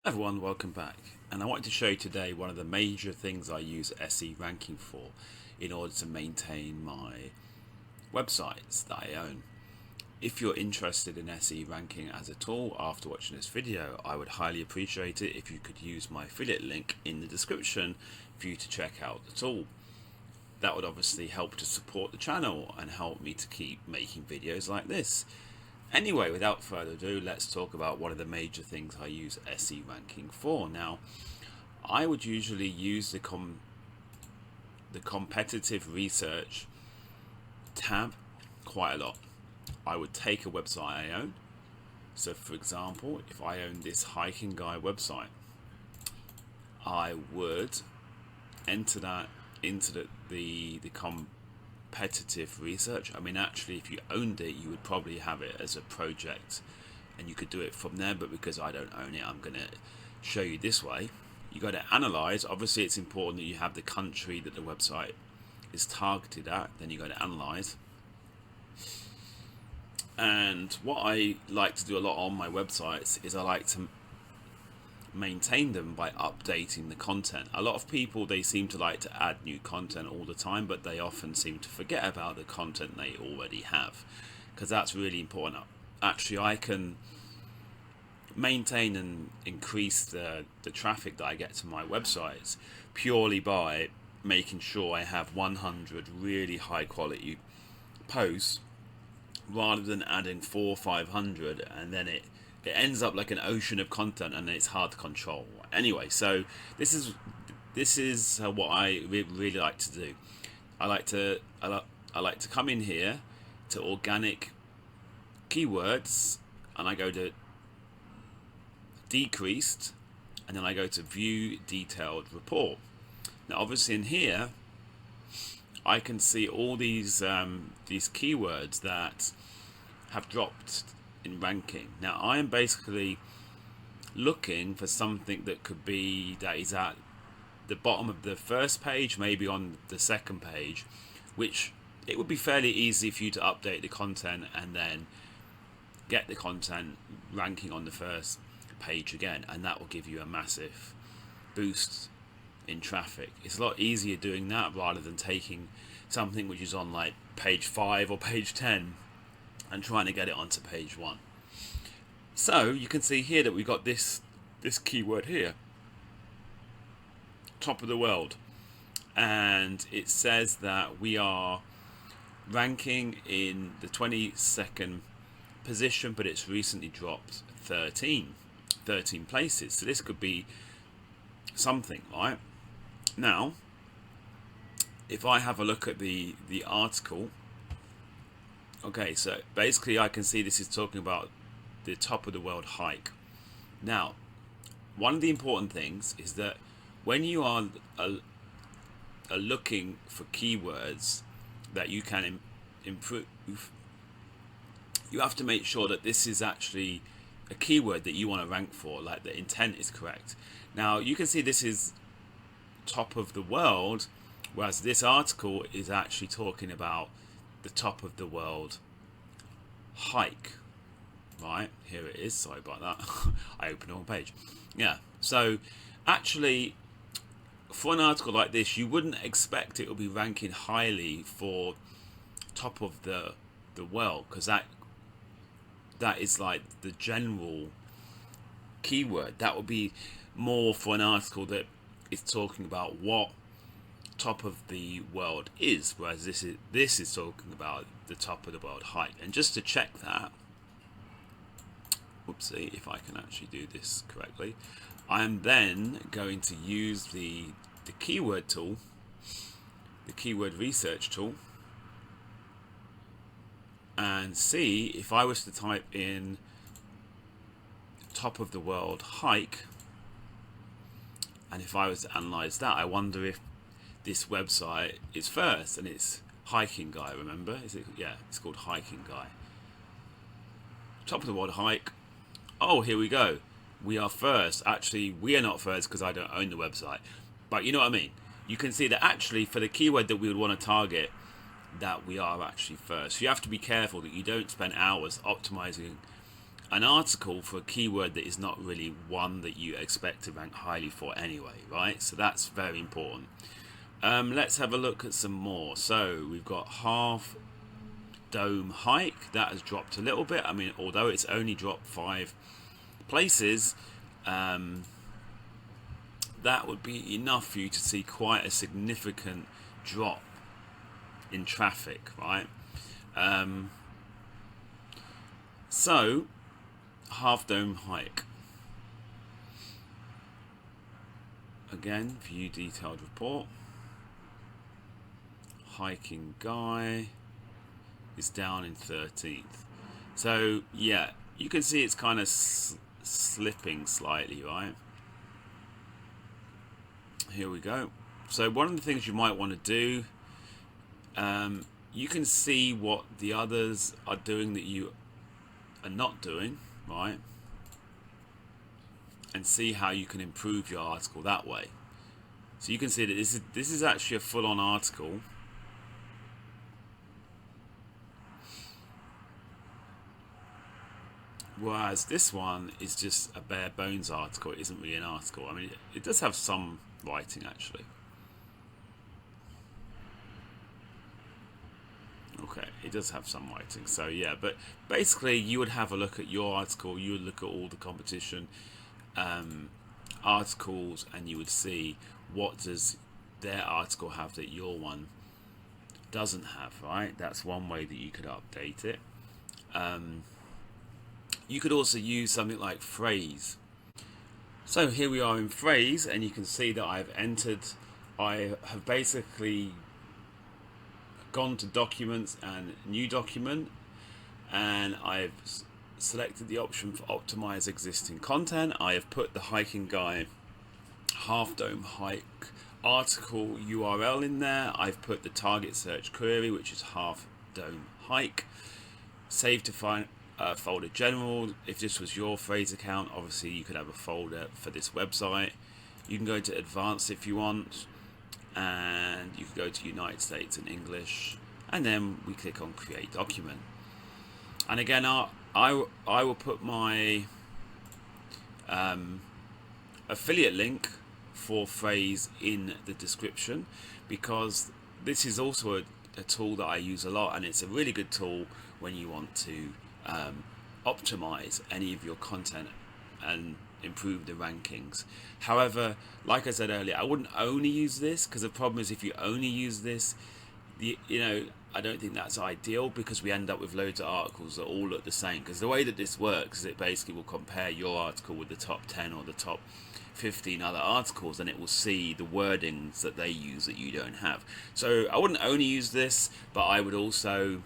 Everyone, welcome back. And I wanted to show you today one of the major things I use SERanking for in order to maintain my websites that I own. If you're interested in SERanking as a tool after watching this video, I would highly appreciate it if you could use my affiliate link in the description for you to check out the tool. That would obviously help to support the channel and help me to keep making videos like this. Anyway, without further ado, let's talk about one of the major things I use SERanking for. Now, I would usually use the competitive research tab quite a lot. I would take a website I own. So, for example, if I own this hiking guide website, I would enter that into the competitive research. I mean, actually, if you owned it, you would probably have it as a project and you could do it from there, but because I don't own it, I'm going to show you this way. You go to analyze. Obviously, it's important that you have the country that the website is targeted at. Then you go to analyze. And what I like to do a lot on my websites is I like to maintain them by updating the content. A lot of people, they seem to like to add new content all the time, but they often seem to forget about the content they already have, because that's really important. Actually, I can maintain and increase the traffic that I get to my websites purely by making sure I have 100 really high quality posts rather than adding 400 or 500, and then it ends up like an ocean of content and it's hard to control. Anyway, so this is what I really like to do. I like to come in here to organic keywords, and I go to decreased, and then I go to view detailed report. Now, obviously, in here I can see all these keywords that have dropped in ranking. Now, I am basically looking for something that is at the bottom of the first page, maybe on the second page, which it would be fairly easy for you to update the content and then get the content ranking on the first page again, and that will give you a massive boost in traffic. It's a lot easier doing that rather than taking something which is on like page 5 or page 10 and trying to get it onto page 1. So you can see here that we got this keyword here, top of the world, and it says that we are ranking in the 22nd position, but it's recently dropped 13 places. So this could be something, right? Now, if I have a look at the article, okay, so basically I can see this is talking about the top of the world hike. Now, one of the important things is that when you are looking for keywords that you can improve, you have to make sure that this is actually a keyword that you want to rank for, like the intent is correct. Now, you can see this is top of the world, whereas this article is actually talking about the top of the world hike. Right, here it is. Sorry about that. I opened the wrong page. Yeah, so actually, for an article like this, you wouldn't expect it will be ranking highly for top of the world, because that is like the general keyword. That would be more for an article that is talking about what top of the world is, whereas this is talking about the top of the world hike. And just to check that, whoopsie, if I can actually do this correctly, I am then going to use the keyword tool, the keyword research tool, and see if I was to type in top of the world hike, and if I was to analyze that, I wonder if this website is first, and it's hiking guy. Remember, is it? Yeah, it's called hiking guy. Top of the world hike. Oh, here we go. We are first. Actually, we are not first because I don't own the website. But you know what I mean? You can see that actually for the keyword that we would want to target, that we are actually first. So you have to be careful that you don't spend hours optimizing an article for a keyword that is not really one that you expect to rank highly for anyway, right? So that's very important. Let's have a look at some more. So we've got half dome hike. That has dropped a little bit. I mean, although it's only dropped 5 places, that would be enough for you to see quite a significant drop in traffic, right? So half dome hike. Again, view detailed report. Hiking guy is down in 13th. So yeah, you can see it's kind of slipping slightly, right? Here we go. So one of the things you might want to do, you can see what the others are doing that you are not doing, right? And see how you can improve your article that way. So you can see that this is actually a full-on article. Whereas this one is just a bare bones article. It isn't really an article. I mean, it does have some writing actually. Okay, it does have some writing. So yeah, but basically you would have a look at your article, you would look at all the competition articles, and you would see what does their article have that your one doesn't have, right? That's one way that you could update it. You could also use something like Frase. So here we are in Frase, and you can see that I have basically gone to documents and new document, and I've selected the option for optimize existing content. I have put the hiking guy half dome hike article URL in there. I've put the target search query, which is half dome hike. Save to find folder general. If this was your Frase account, obviously you could have a folder for this website. You can go to advanced if you want, and you can go to United States and English, and then we click on create document. And again, I will put my affiliate link for Frase in the description, because this is also a tool that I use a lot, and it's a really good tool when you want to optimize any of your content and improve the rankings. However, like I said earlier, I wouldn't only use this, because the problem is if you only use this, I don't think that's ideal, because we end up with loads of articles that all look the same. Because the way that this works is it basically will compare your article with the top 10 or the top 15 other articles, and it will see the wordings that they use that you don't have. So I wouldn't only use this, but I would also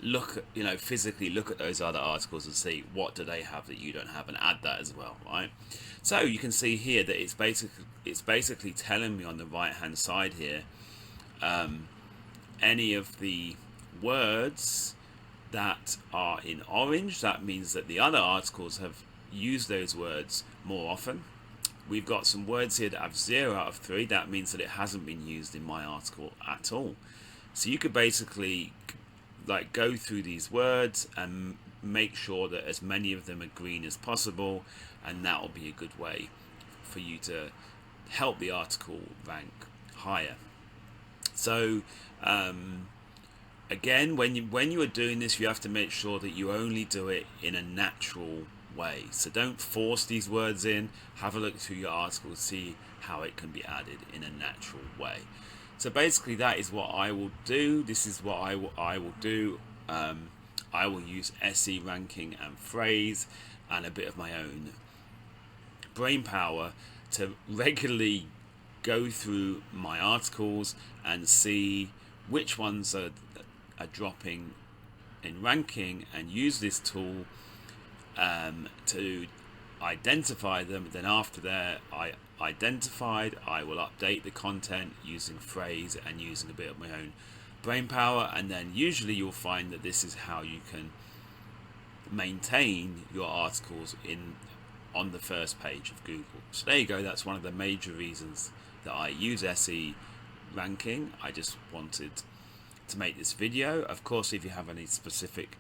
look at, physically look at those other articles and see what do they have that you don't have, and add that as well, right? So you can see here that it's basically telling me on the right hand side here any of the words that are in orange. That means that the other articles have used those words more often. We've got some words here that have 0 out of 3. That means that it hasn't been used in my article at all. So you could basically go through these words and make sure that as many of them are green as possible, and that will be a good way for you to help the article rank higher. So again, when you are doing this, you have to make sure that you only do it in a natural way. So don't force these words in. Have a look through your article, see how it can be added in a natural way. So basically that is what I will do. This is what I will do. I will use SERanking and Frase and a bit of my own brain power to regularly go through my articles and see which ones are dropping in ranking, and use this tool to identify them. Then after they're identified, I will update the content using Frase and using a bit of my own brain power, and then usually you'll find that this is how you can maintain your articles on the first page of Google. So there you go. That's one of the major reasons that I use SERanking. I just wanted to make this video. Of course, if you have any specific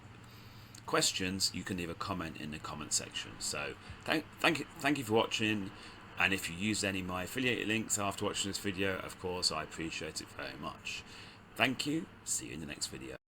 questions, you can leave a comment in the comment section. So thank you for watching, and if you use any of my affiliate links after watching this video, of course I appreciate it very much. Thank you. See you in the next video.